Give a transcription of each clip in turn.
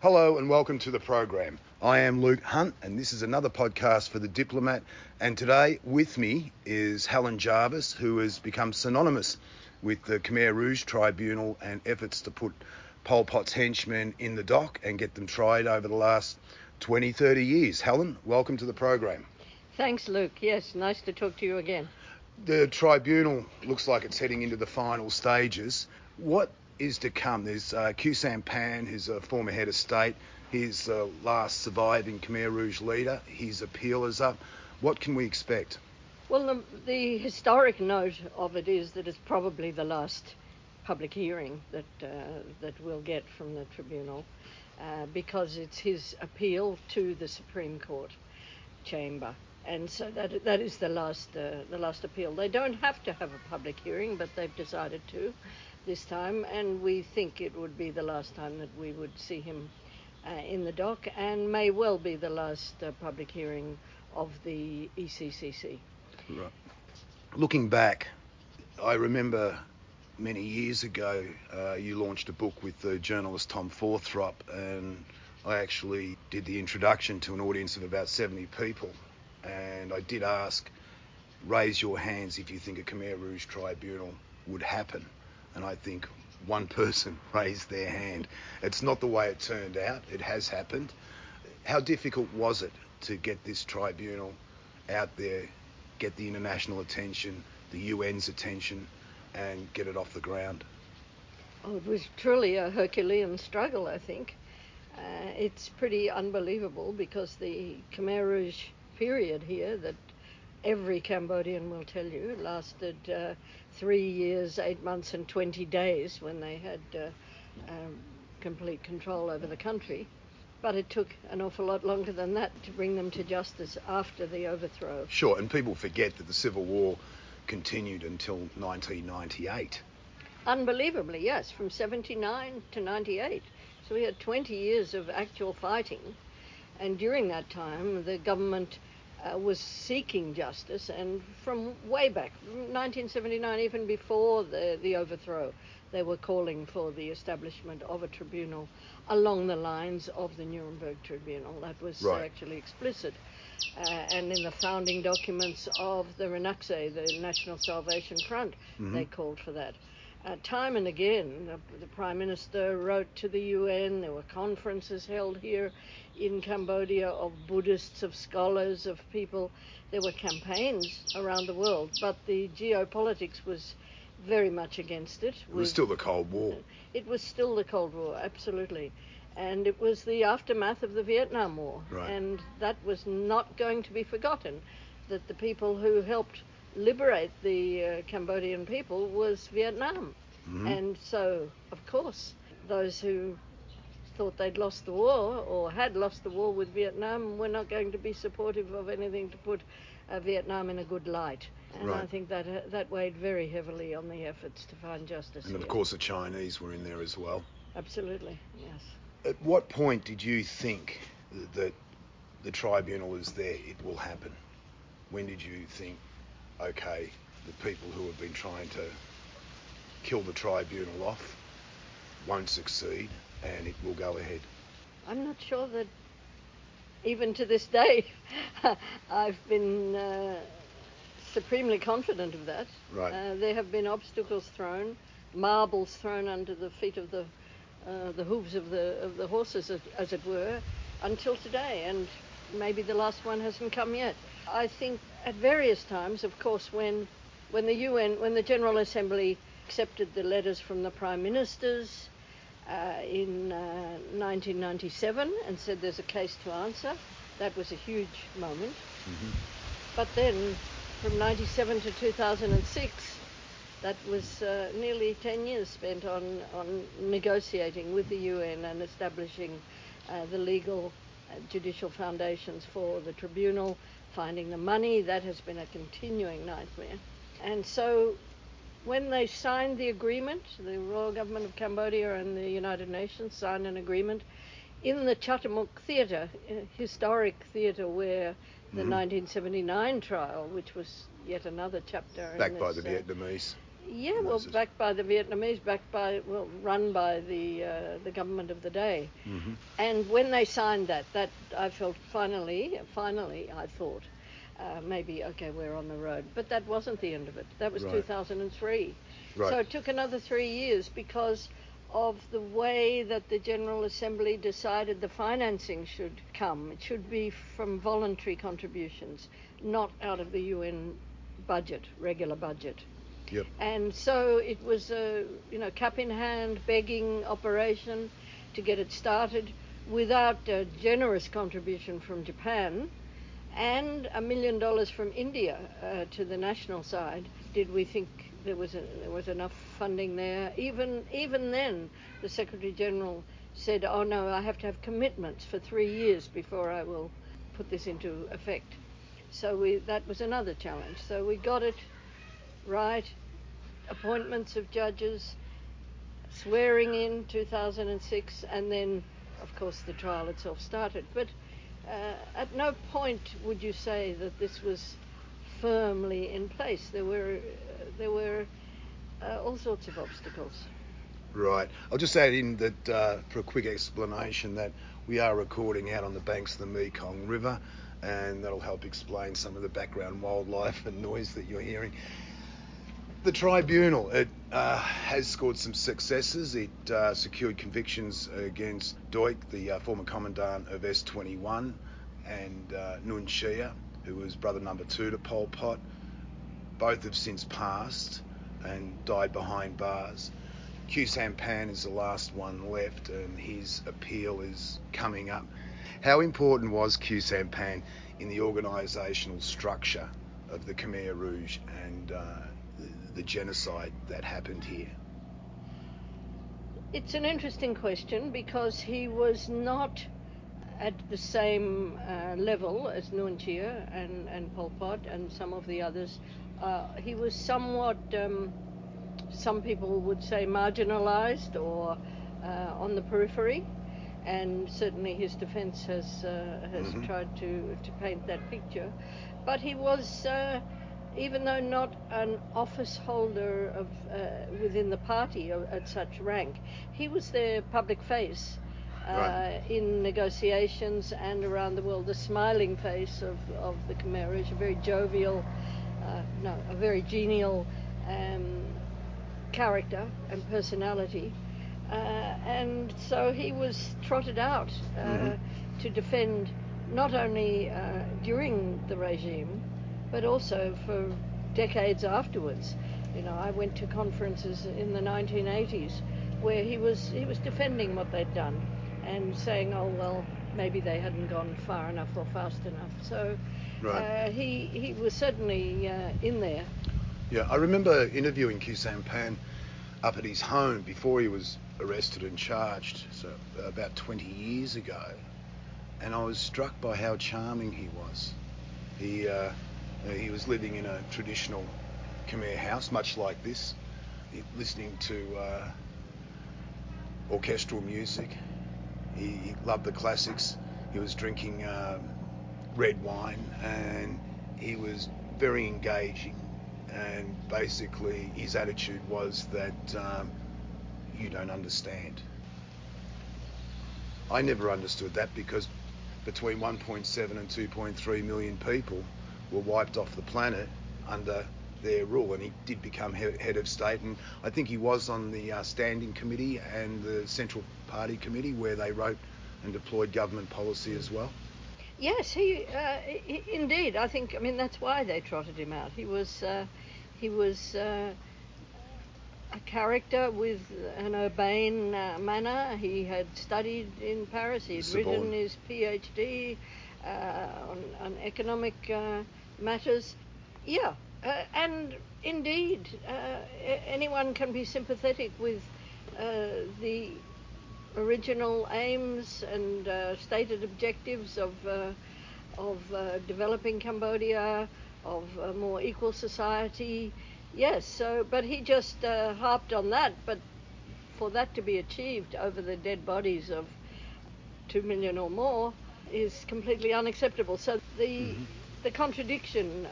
Hello and welcome to the program. I am Luke Hunt and this is another podcast for The Diplomat, and today with me is Helen Jarvis, who has become synonymous with the Khmer Rouge Tribunal and efforts to put Pol Pot's henchmen in the dock and get them tried over the last 20, 30 years. Helen, welcome to the program. Thanks, Luke. Yes, nice to talk to you again. The tribunal looks like it's heading into the final stages. What is to come? There's Khieu Sampan, who's a former head of state. He's the last surviving Khmer Rouge leader. His appeal is up. What can we expect? Well, the historic note of it is that it's probably the last public hearing that we'll get from the tribunal, because it's his appeal to the Supreme Court chamber. And so that is the last appeal. They don't have to have a public hearing, but they've decided to this time, and we think it would be the last time that we would see him in the dock, and may well be the last public hearing of the ECCC. Right. Looking back, I remember many years ago you launched a book with the journalist Tom Forthrop, and I actually did the introduction to an audience of about 70 people, and I did ask, raise your hands if you think a Khmer Rouge tribunal would happen. And I think one person raised their hand. It's not the way it turned out. It has happened. How difficult was it to get this tribunal out there, get the international attention, the UN's attention, and get it off the ground? Oh, it was truly a Herculean struggle, I think. It's pretty unbelievable because the Khmer Rouge period here, that every Cambodian will tell you, lasted 3 years, 8 months and 20 days when they had complete control over the country. But it took an awful lot longer than that to bring them to justice after the overthrow. Sure, and people forget that the Civil War continued until 1998. Unbelievably, yes, from 79 to 98. So we had 20 years of actual fighting. And during that time, the government was seeking justice, and from way back, from 1979, even before the overthrow, they were calling for the establishment of a tribunal along the lines of the Nuremberg Tribunal. That was right. Actually explicit. And in the founding documents of the RNAC, the National Salvation Front, they called for that. Time and again, the Prime Minister wrote to the UN. There were conferences held here in Cambodia of Buddhists, of scholars, of people. There were campaigns around the world, but the geopolitics was very much against it. It was still the Cold War. It was still the Cold War, absolutely. And it was the aftermath of the Vietnam War. Right. And that was not going to be forgotten, that the people who helped liberate the Cambodian people was Vietnam. And so, of course, those who thought they'd lost the war or had lost the war with Vietnam were not going to be supportive of anything to put Vietnam in a good light. And right. I think that weighed very heavily on the efforts to find justice. And of course the Chinese were in there as well. Absolutely, yes. At what point did you think that the tribunal is there, it will happen? When did you think, okay, the people who have been trying to kill the tribunal off won't succeed and it will go ahead? I'm not sure that even to this day I've been supremely confident of that. Right. There have been obstacles thrown, marbles thrown under the feet of the hooves of the horses, as it were, until today, and maybe the last one hasn't come yet. I think at various times, of course, when the General Assembly accepted the letters from the Prime Ministers in 1997 and said there's a case to answer, that was a huge moment. But then from 97 to 2006, that was nearly 10 years spent on negotiating with the UN and establishing the legal judicial foundations for the tribunal, finding the money. That has been a continuing nightmare. And so when they signed the agreement, the Royal Government of Cambodia and the United Nations signed an agreement in the Chatamuk Theatre, a historic theatre where the 1979 trial, which was yet another chapter. Backed by the Vietnamese. Yeah, well, backed by the Vietnamese, run by the government of the day. Mm-hmm. And when they signed that I felt finally, I thought, maybe, okay, we're on the road. But that wasn't the end of it. That was Right. 2003. Right. So it took another 3 years because of the way that the General Assembly decided the financing should come. It should be from voluntary contributions, not out of the UN budget, regular budget. Yep. And so it was a cap in hand begging operation to get it started without a generous contribution from Japan and $1 million from India to the national side. Did we think there was enough funding there? Even then, the Secretary General said, "Oh no, I have to have commitments for 3 years before I will put this into effect." So that was another challenge. So we got it right. Appointments of judges, swearing in 2006, and then, of course, the trial itself started. But at no point would you say that this was firmly in place. There were all sorts of obstacles. Right. I'll just add in that for a quick explanation that we are recording out on the banks of the Mekong River, and that'll help explain some of the background wildlife and noise that you're hearing. The tribunal, it has scored some successes. It secured convictions against Duch, the former commandant of S-21, and Nguyen Chia, who was brother number 2 to Pol Pot. Both have since passed and died behind bars. Khieu Samphan is the last one left, and his appeal is coming up. How important was Khieu Samphan in the organisational structure of the Khmer Rouge and the genocide that happened here? It's an interesting question because he was not at the same level as Nguyen Chia and Pol Pot and some of the others. He was somewhat, some people would say, marginalised or on the periphery, and certainly his defence has mm-hmm. tried to paint that picture. But he was, even though not an office holder of within the party at such rank, he was their public face. Right. In negotiations and around the world, the smiling face of the Khmer Rouge, a very jovial, a very genial character and personality. And so he was trotted out mm-hmm. to defend not only during the regime, but also for decades afterwards. I went to conferences in the 1980s where he was defending what they'd done and saying, oh, well, maybe they hadn't gone far enough or fast enough. So right. He was certainly in there. Yeah, I remember interviewing Khieu Samphan up at his home before he was arrested and charged, so about 20 years ago, and I was struck by how charming he was. He was living in a traditional Khmer house, much like this, listening to orchestral music. He loved the classics. He was drinking red wine, and he was very engaging. And basically, his attitude was that you don't understand. I never understood that because between 1.7 and 2.3 million people were wiped off the planet under their rule, and he did become head of state, and I think he was on the standing committee and the Central Party committee where they wrote and deployed government policy as well. Yes, he indeed. I mean that's why they trotted him out. He was a character with an urbane manner. He had studied in Paris. He had written his PhD on economic matters. Yeah, and indeed, anyone can be sympathetic with the original aims and stated objectives of developing Cambodia, of a more equal society. Yes, but he just harped on that. But for that to be achieved over the dead bodies of 2 million or more is completely unacceptable. So the mm-hmm. the contradiction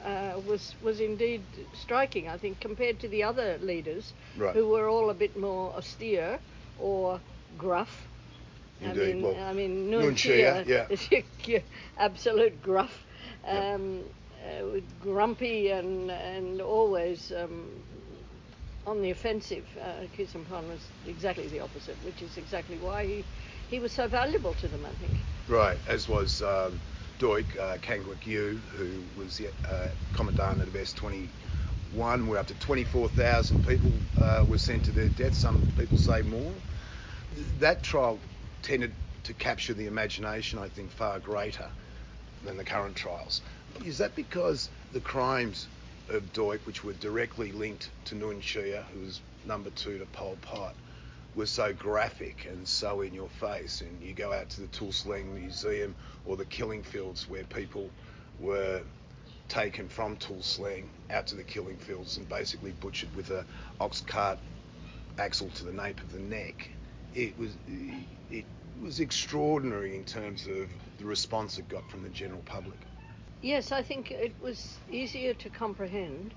was indeed striking, I think, compared to the other leaders, Right. who were all a bit more austere or gruff. Indeed. I mean, Nuon Chia, is your absolute gruff, grumpy and always on the offensive. Khieu was exactly the opposite, which is exactly why he was so valuable to them, I think. Right, as was Duik Kangwik Yu, who was the commandant of S-21, where up to 24,000 people were sent to their death. Some people say more. That trial tended to capture the imagination, I think, far greater than the current trials. Is that because the crimes of Duik, which were directly linked to Nuon Chia, who was number 2 to Pol Pot, were so graphic and so in your face? And you go out to the Tuol Sleng Museum or the killing fields where people were taken from Tuol Sleng out to the killing fields and basically butchered with a ox cart axle to the nape of the neck. It was extraordinary in terms of the response it got from the general public. Yes, I think it was easier to comprehend.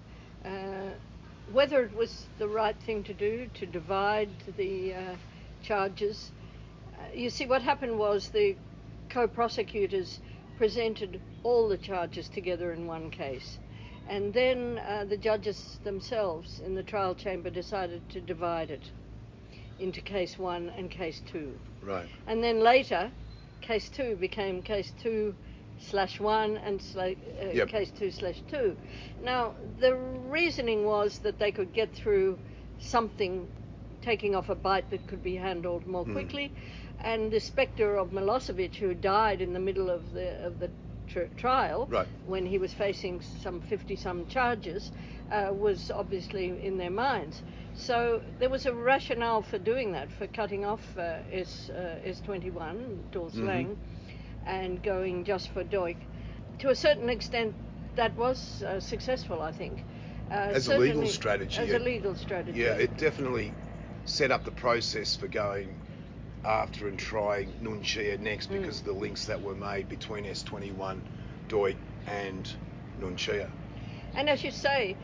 Whether it was the right thing to do, to divide the charges. You see, what happened was the co-prosecutors presented all the charges together in one case. And then the judges themselves in the trial chamber decided to divide it into case 1 and case 2. Right. And then later, case 2 became case 2/1 and case 2/2. Now, the reasoning was that they could get through something, taking off a bite that could be handled more quickly, and the spectre of Milosevic, who died in the middle of the trial, right, when he was facing some 50-some charges, was obviously in their minds. So there was a rationale for doing that, for cutting off S-21, Tuol Sleng, and going just for Duik. To a certain extent, that was successful, I think. As a legal strategy. As a legal strategy. Yeah, it definitely set up the process for going after and trying Nuon Chia next because of the links that were made between S-21, Duik and Nuon Chia. And as you say,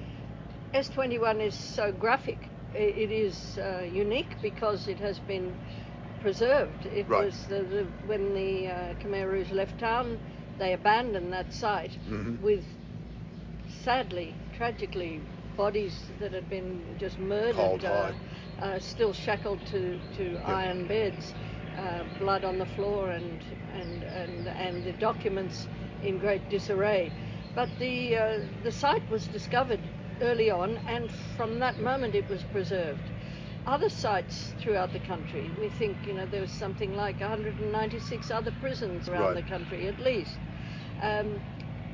S-21 is so graphic. It is unique because it has been preserved. It right. was when the Khmer Rouge left town, they abandoned that site with, sadly, tragically, bodies that had been just murdered, still shackled to iron beds, blood on the floor, and the documents in great disarray. But the site was discovered early on, and from that moment it was preserved. Other sites throughout the country, we think, there was something like 196 other prisons around the country at least.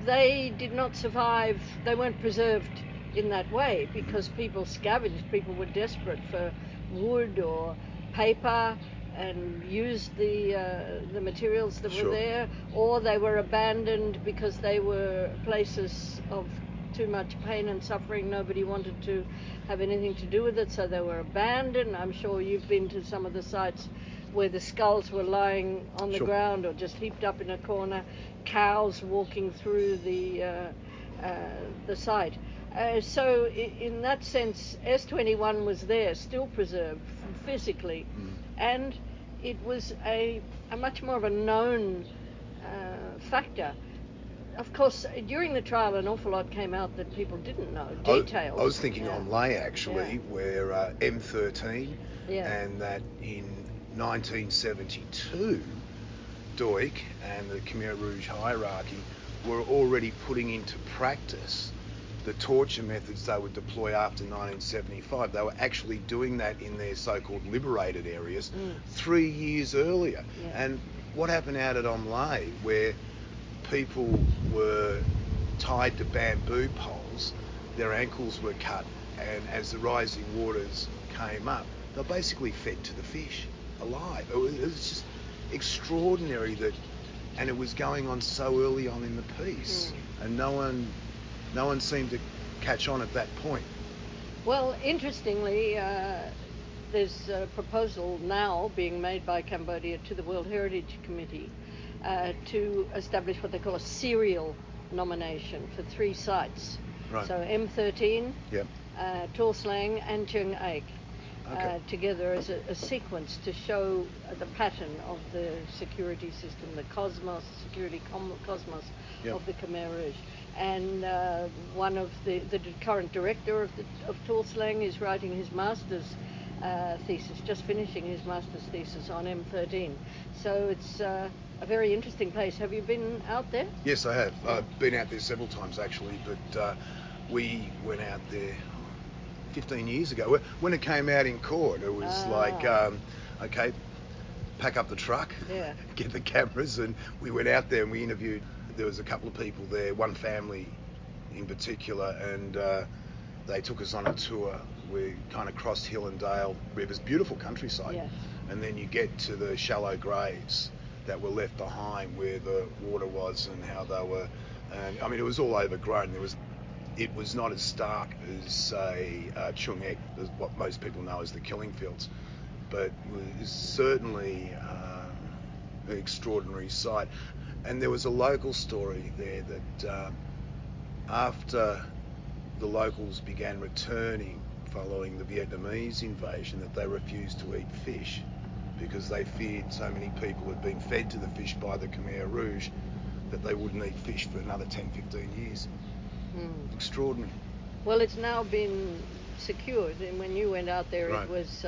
They did not survive, they weren't preserved in that way because people scavenged, people were desperate for wood or paper and used the materials that were there, or they were abandoned because they were places of too much pain and suffering. Nobody wanted to have anything to do with it, so they were abandoned. I'm sure you've been to some of the sites where the skulls were lying on the ground or just heaped up in a corner, cows walking through the site. So in that sense, S-21 was there, still preserved physically, and it was a much more of a known factor. Of course, during the trial, an awful lot came out that people didn't know, details. I was thinking on Lay, actually, where M13, and that in 1972, Duik and the Khmer Rouge hierarchy were already putting into practice the torture methods they would deploy after 1975. They were actually doing that in their so-called liberated areas 3 years earlier. And what happened out at Lay, where people were tied to bamboo poles, their ankles were cut, and as the rising waters came up, they were basically fed to the fish alive. It was just extraordinary and it was going on so early on in the piece, and no one seemed to catch on at that point. Well, interestingly, there's a proposal now being made by Cambodia to the World Heritage Committee to establish what they call a serial nomination for 3 sites. Right. So M13, Yep. Tor Slang and Chung Aik. Okay. Together as a sequence to show the pattern of the security system, the cosmos Yep. of the Khmer Rouge. And one of the current director of Tor Slang is writing his master's thesis, just finishing his master's thesis on M13. So it's a very interesting place. Have you been out there? Yes, I have. I've been out there several times actually, but we went out there 15 years ago. When it came out in court, it was like, okay, pack up the truck, Yeah. get the cameras, and we went out there and we interviewed. There was a couple of people there, one family in particular, and they took us on a tour. We kind of crossed hill and dale rivers, beautiful countryside, Yes. and then you get to the shallow graves that were left behind where the water was and how they were, and I mean it was all overgrown. It was not as stark as, say, Chung Ek, what most people know as the killing fields, but it was certainly an extraordinary sight. And there was a local story there that after the locals began returning following the Vietnamese invasion, that they refused to eat fish because they feared so many people had been fed to the fish by the Khmer Rouge that they wouldn't eat fish for another 10, 15 years. Extraordinary. Well, it's now been secured, and when you went out there, Right. it was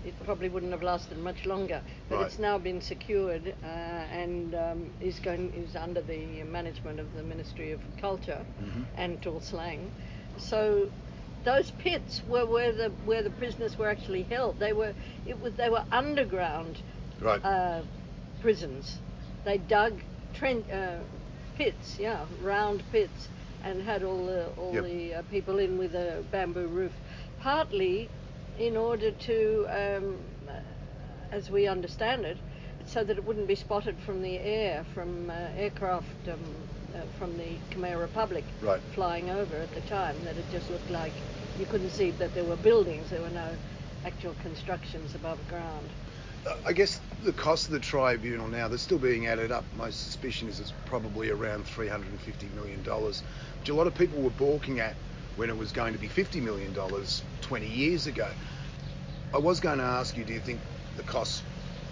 it probably wouldn't have lasted much longer. But Right. it's now been secured and is under the management of the Ministry of Culture and Tor Slang. So those pits were where the prisoners were actually held. They were underground Right. prisons. They dug pits, round pits, and had all Yep. the people in with a bamboo roof, partly in order to, as we understand it, so that it wouldn't be spotted from the air, from aircraft from the Khmer Republic Right. flying over at the time, that it just looked like you couldn't see that there were buildings, there were no actual constructions above ground. I guess the cost of the tribunal now, they're still being added up. My suspicion is it's probably around $350 million, which a lot of people were balking at when it was going to be $50 million 20 years ago. I was going to ask you, do you think the costs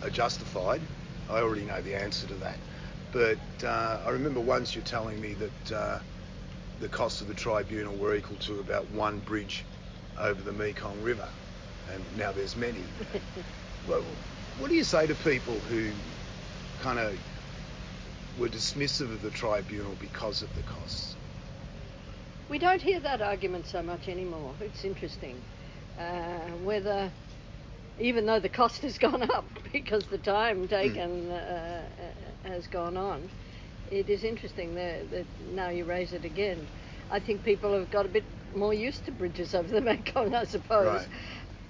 are justified? I already know the answer to that. But I remember once you telling me that the costs of the tribunal were equal to about one bridge over the Mekong River, and now there's many. Well, what do you say to people who kind of were dismissive of the tribunal because of the costs? We don't hear that argument so much anymore. It's interesting whether, even though the cost has gone up because the time taken has gone on, it is interesting that now you raise it again. I think people have got a bit more used to bridges over the Mekong, I suppose. Right.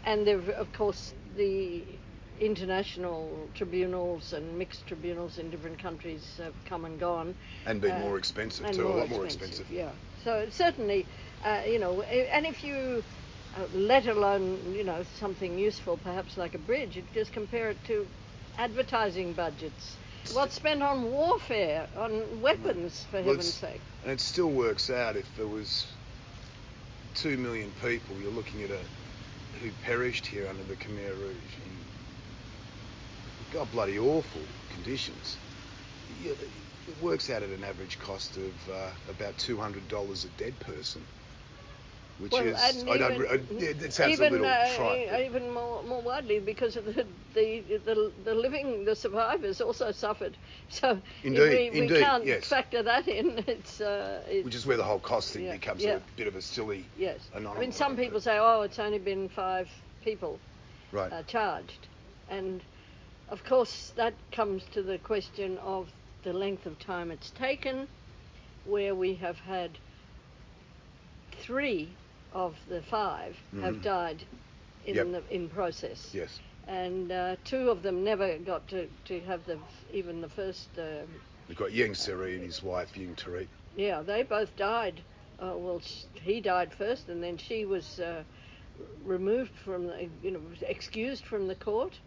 And there, of course, the international tribunals and mixed tribunals in different countries have come and gone. And been more expensive too, a lot more expensive. Yeah. So certainly, and if you, let alone, something useful, perhaps like a bridge, you just compare it to advertising budgets. What's spent on warfare, on weapons, for heaven's sake. And it still works out. If there was 2 million people, you're looking at who perished here under the Khmer Rouge. God, bloody awful conditions. It works out at an average cost of about $200 a dead person, which Well, is and it sounds a little trite. Even more widely, because of the survivors also suffered. So Indeed, we can't yes. factor that in. It's which is where the whole cost thing becomes a bit of a silly. Yes. Anomaly. I mean, some people say, it's only been 5 people charged, and of course that comes to the question of the length of time it's taken, where we have had 3 of the 5 have died in process. Yes. And 2 of them never got to have even the first. We've got Yang Seri and his wife Ying Tarit. Yeah, they both died. He died first, and then she was removed from excused from the court,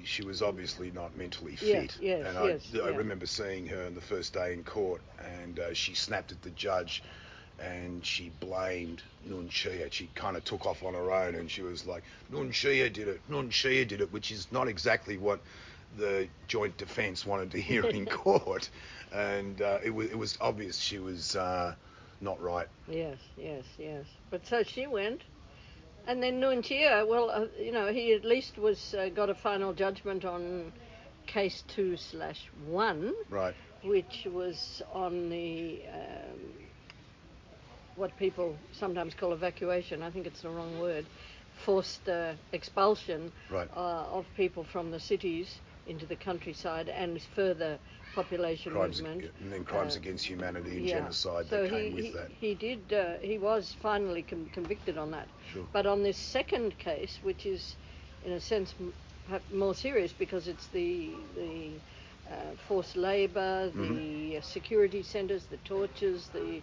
she was obviously not mentally Yes, fit. yes, And yes, I yeah. remember seeing her on the first day in court, and she snapped at the judge, and she blamed Nun Shia. She kind of took off on her own, and she was like, Nun Shia did it, Nun Shia did it, which is not exactly what the joint defence wanted to hear in court. And it was obvious she was not right. Yes, yes, yes. But so she went. And then Nguyen Chia, well, he at least got a final judgment on case 2/1, Right. which was on the what people sometimes call evacuation. I think it's the wrong word. Forced expulsion Right. of people from the cities into the countryside and further population movement. And then crimes against humanity and Yeah. genocide So that came with that. he was finally convicted on that. Sure. But on this second case, which is in a sense more serious because it's the forced labour, the security centres, the tortures, the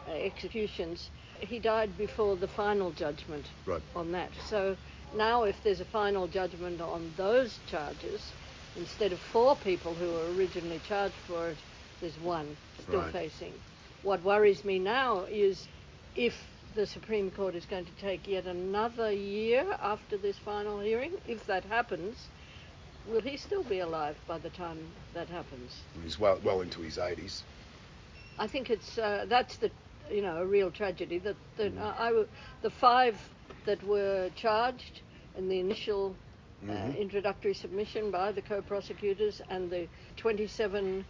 executions, he died before the final judgment Right. on that. So now if there's a final judgment on those charges, instead of 4 people who were originally charged for it, there's 1 still Right. facing. What worries me now is if the Supreme Court is going to take yet another year after this final hearing. If that happens, will he still be alive by the time that happens? He's well into his 80s. I think that's a real tragedy. The 5 that were charged in the initial introductory submission by the co-prosecutors, and the 27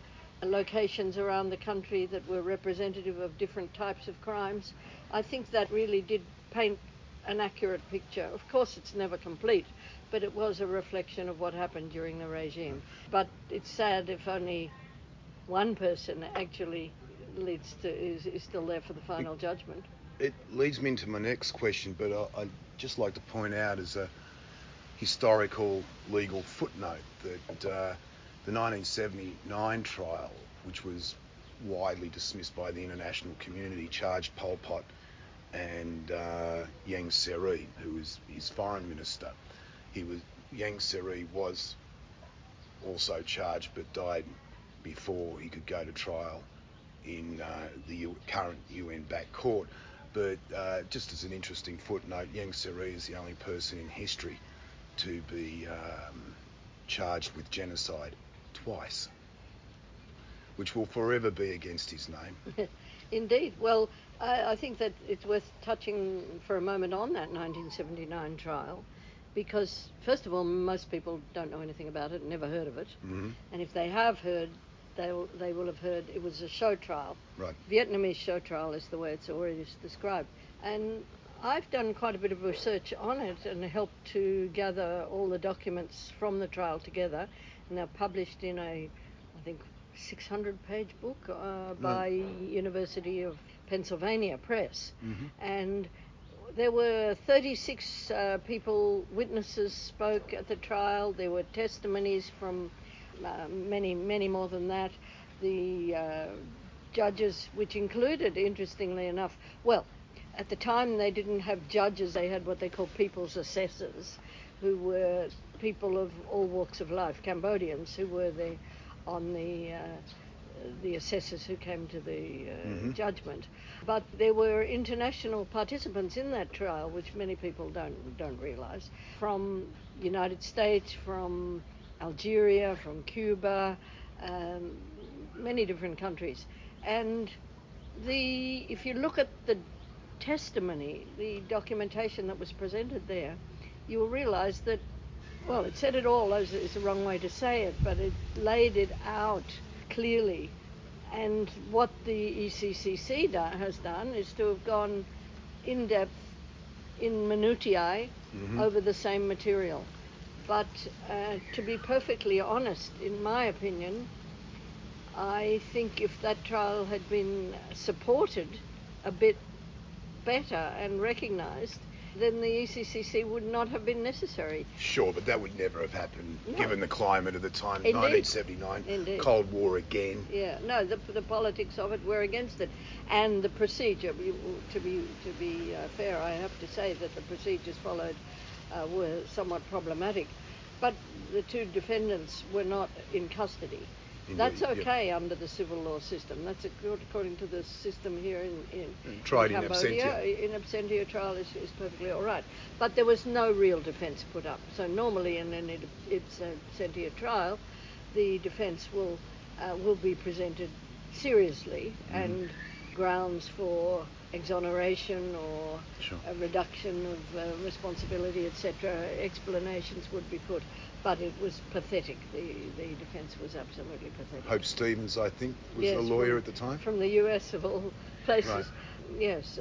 locations around the country that were representative of different types of crimes, I think that really did paint an accurate picture. Of course, it's never complete, but it was a reflection of what happened during the regime. But it's sad if only one person actually is still there for the final judgment. It leads me into my next question, but I'd just like to point out as a historical legal footnote that the 1979 trial, which was widely dismissed by the international community, charged Pol Pot and Yang Seri, who was his foreign minister. Yang Seri was also charged but died before he could go to trial in the current UN-backed court. But just as an interesting footnote, Yang Seri is the only person in history to be charged with genocide twice, which will forever be against his name. Indeed. Well, I think that it's worth touching for a moment on that 1979 trial, because first of all, most people don't know anything about it, never heard of it, and if they have heard, they will have heard it was a show trial. Right. Vietnamese show trial is the way it's already described. And I've done quite a bit of research on it and helped to gather all the documents from the trial together, and they're published in I think, 600-page book by University of Pennsylvania Press. And there were 36 witnesses spoke at the trial. There were testimonies from many more than that. The judges, which included, interestingly enough, well, at the time they didn't have judges, they had what they call people's assessors, who were people of all walks of life, Cambodians, who were the assessors who came to the judgment. But there were international participants in that trial, which many people don't realise, from the United States, from Algeria, from Cuba, many different countries. And if you look at the testimony, the documentation that was presented there, you'll realise that, well, it said it all, is the wrong way to say it, but it laid it out clearly. And what the ECCC has done is to have gone in depth, in minutiae, over the same material. But to be perfectly honest, in my opinion, I think if that trial had been supported a bit better and recognised, then the ECCC would not have been necessary. Sure, but that would never have happened, given the climate of the time. Indeed. 1979, Indeed. Cold War again. Yeah, no, the politics of it were against it, and the procedure. To be fair, I have to say that the procedures followed were somewhat problematic. But the two defendants were not in custody. Indeed, That's okay yep. under the civil law system. That's according to the system here in Tried in Cambodia. absentia. In absentia trial is perfectly all right. But there was no real defence put up. So normally in an absentia trial, the defence will be presented seriously and grounds for exoneration or Sure. a reduction of responsibility, etc. Explanations would be put, but it was pathetic. The defence was absolutely pathetic. Hope Stevens, I think, was Yes, the lawyer at the time. From the US of all places. Right. Yes,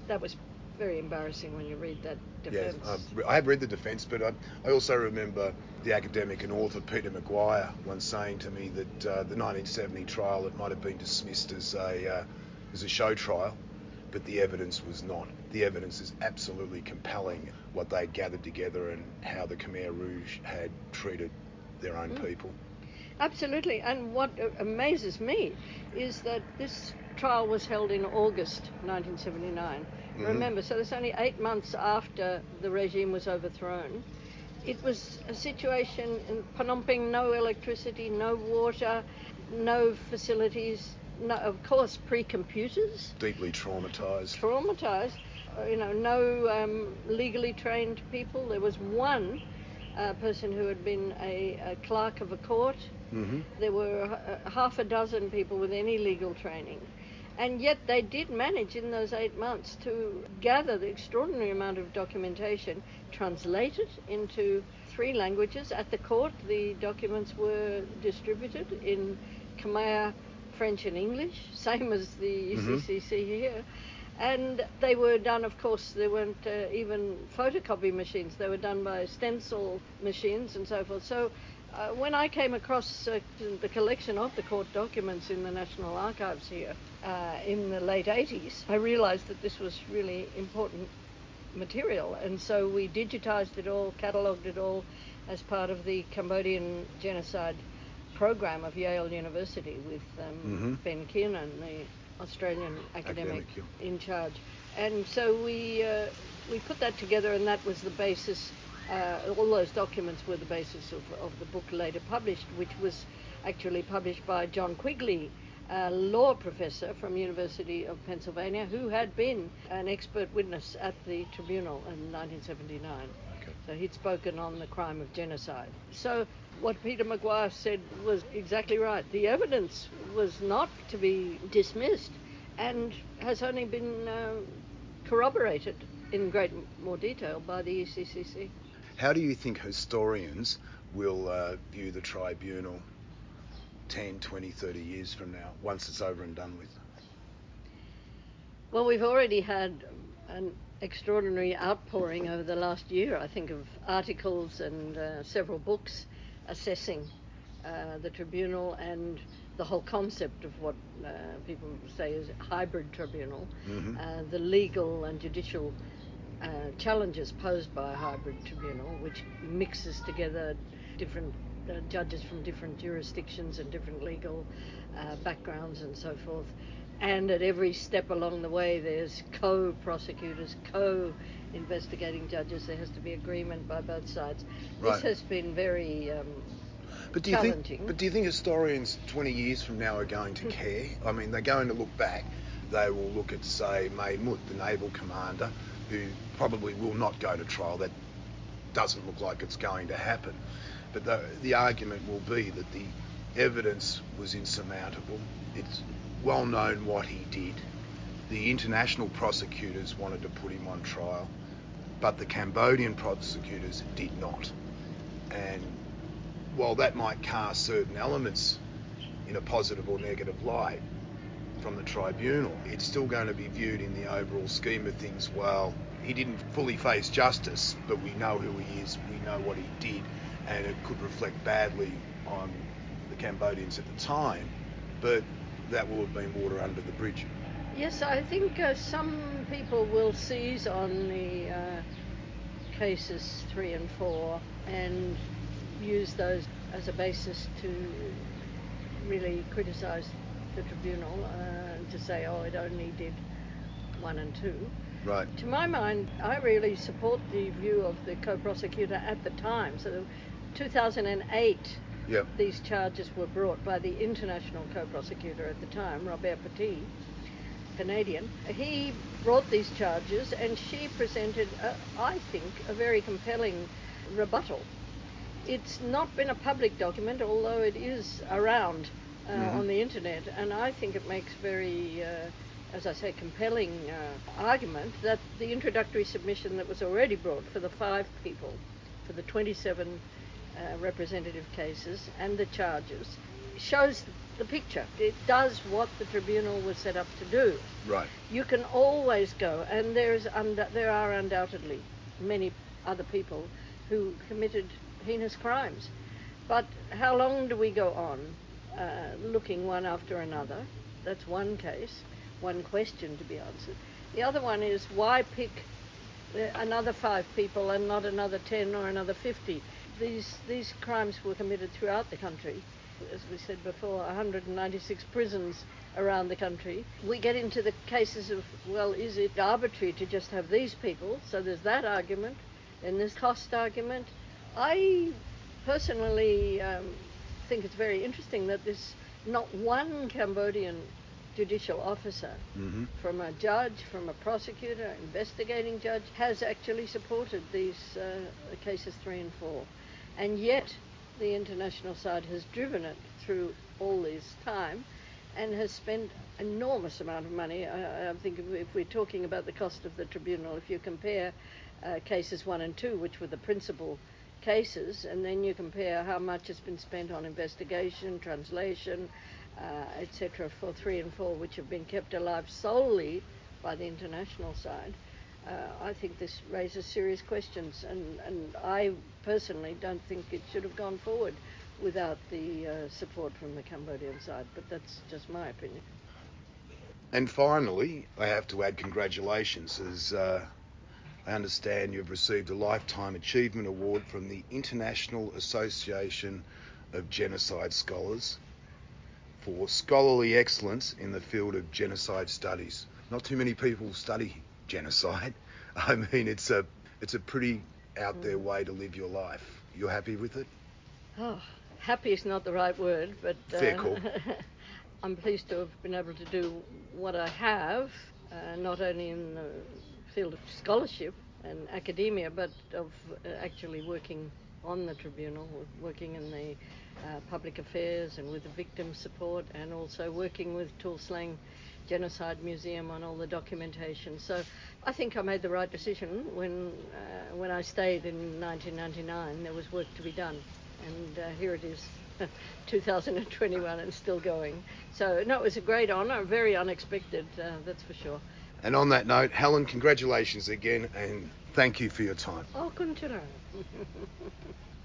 that was very embarrassing when you read that defence. Yes, I have read the defence, but I also remember the academic and author Peter Maguire once saying to me that the 1970 trial, it might have been dismissed as a show trial, but the evidence was not. The evidence is absolutely compelling, what they'd gathered together and how the Khmer Rouge had treated their own people. Absolutely, and what amazes me is that this trial was held in August 1979. Remember, so it's only 8 months after the regime was overthrown. It was a situation in Phnom Penh, no electricity, no water, no facilities, no, of course, pre-computers. Deeply traumatised. No legally trained people. There was one person who had been a clerk of a court. There were half a dozen people with any legal training. And yet they did manage in those 8 months to gather the extraordinary amount of documentation, translate it into 3 languages. At the court, the documents were distributed in Khmer, French and English, same as the ECCC here. And they were done, of course, there weren't even photocopy machines. They were done by stencil machines and so forth. So when I came across the collection of the court documents in the National Archives here in the late 80s, I realised that this was really important material. And so we digitised it all, catalogued it all as part of the Cambodian genocide program of Yale University with Ben Kiernan, the Australian academic in charge. And so we put that together, and that was the basis. All those documents were the basis of the book later published, which was actually published by John Quigley, a law professor from University of Pennsylvania, who had been an expert witness at the tribunal in 1979. Okay. So he'd spoken on the crime of genocide. So what Peter Maguire said was exactly right. The evidence was not to be dismissed and has only been corroborated in more detail by the ECCC. How do you think historians will view the tribunal 10, 20, 30 years from now, once it's over and done with? Well, we've already had an extraordinary outpouring over the last year, I think, of articles and several books assessing the tribunal and the whole concept of what people say is a hybrid tribunal, the legal and judicial challenges posed by a hybrid tribunal, which mixes together different judges from different jurisdictions and different legal backgrounds and so forth. And at every step along the way, there's co-prosecutors, co-investigating judges. There has to be agreement by both sides. Right. This has been very do you think historians 20 years from now are going to care? I mean, they're going to look back. They will look at, say, Mahmud, the naval commander, who probably will not go to trial. That doesn't look like it's going to happen. But the argument will be that the evidence was insurmountable. It's well known what he did. The international prosecutors wanted to put him on trial, but the Cambodian prosecutors did not. And while that might cast certain elements in a positive or negative light from the tribunal, it's still going to be viewed in the overall scheme of things. Well, he didn't fully face justice, but we know who he is, we know what he did, and it could reflect badly on the Cambodians at the time, but that will have been water under the bridge. Yes, I think some people will seize on the cases 3 and 4 and use those as a basis to really criticise the tribunal, to say, oh, it only did 1 and 2. Right. To my mind, I really support the view of the co-prosecutor at the time. So 2008, Yep. these charges were brought by the international co-prosecutor at the time, Robert Petit, Canadian. He brought these charges, and she presented, I think, a very compelling rebuttal. It's not been a public document, although it is around on the internet, and I think it makes very, as I say, compelling argument that the introductory submission that was already brought for the 5 people, for the 27 representative cases and the charges, shows the picture. It does what the tribunal was set up to do. Right. You can always go, and there are undoubtedly many other people who committed heinous crimes. But how long do we go on looking one after another? That's one case, one question to be answered. The other one is, why pick another 5 people and not another 10 or another 50? These crimes were committed throughout the country. As we said before, 196 prisons around the country. We get into the cases of, well, is it arbitrary to just have these people? So there's that argument, and there's cost argument. I personally think it's very interesting that there's not one Cambodian judicial officer, from a judge, from a prosecutor, investigating judge, has actually supported these cases 3 and 4. And yet the international side has driven it through all this time and has spent enormous amount of money. I think if we're talking about the cost of the tribunal, if you compare cases 1 and 2, which were the principal cases, and then you compare how much has been spent on investigation, translation, etc. for 3 and 4, which have been kept alive solely by the international side, I think this raises serious questions, and I personally don't think it should have gone forward without the support from the Cambodian side, but that's just my opinion. And finally, I have to add congratulations, as I understand you've received a Lifetime Achievement Award from the International Association of Genocide Scholars for scholarly excellence in the field of genocide studies. Not too many people study genocide. I mean, it's a pretty out there way to live your life. You're happy with it? Oh, happy is not the right word, but fair call. I'm pleased to have been able to do what I have, not only in the field of scholarship and academia, but of actually working on the tribunal, working in the public affairs and with the victim support, and also working with Tuol Sleng Genocide Museum on all the documentation. So I think I made the right decision when I stayed in 1999. There was work to be done, and here it is, 2021, and still going. So no, it was a great honour, very unexpected, that's for sure. And on that note, Helen, congratulations again, and thank you for your time. Oh, kuntura.